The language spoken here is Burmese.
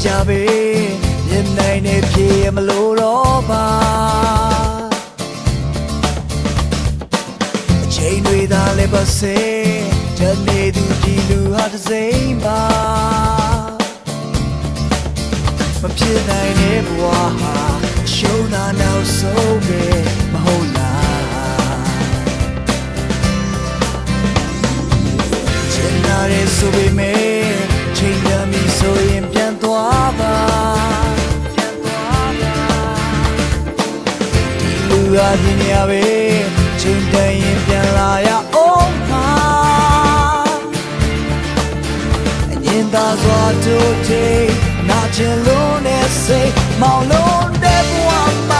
ကြပေမြင်နိုင်နေပြေမလို့တော့ပါအချိန်တွေသာလည်းပါစေတနေ့သူဒီလူဟာတစ်စိမ့်ပါမဖြစ်နိုင်တဲ့ဘဝဟာရှုံးတာနောက်ဆုံးပဲမဟုတ်လားချင်တာရဲ့ဆိုပေမဲ့ချိန်ရမီဆိုရင်ပြန်သွားပါဒီလူဟာဒီနေရာပဲချိန်တန်ရင်ပြန်လာရအောင်ပါအငင်းသားစွာတို့ထိနာချင်လို့နဲ့စိတ်မောင်လုံးတဲ့ဘဝမှာ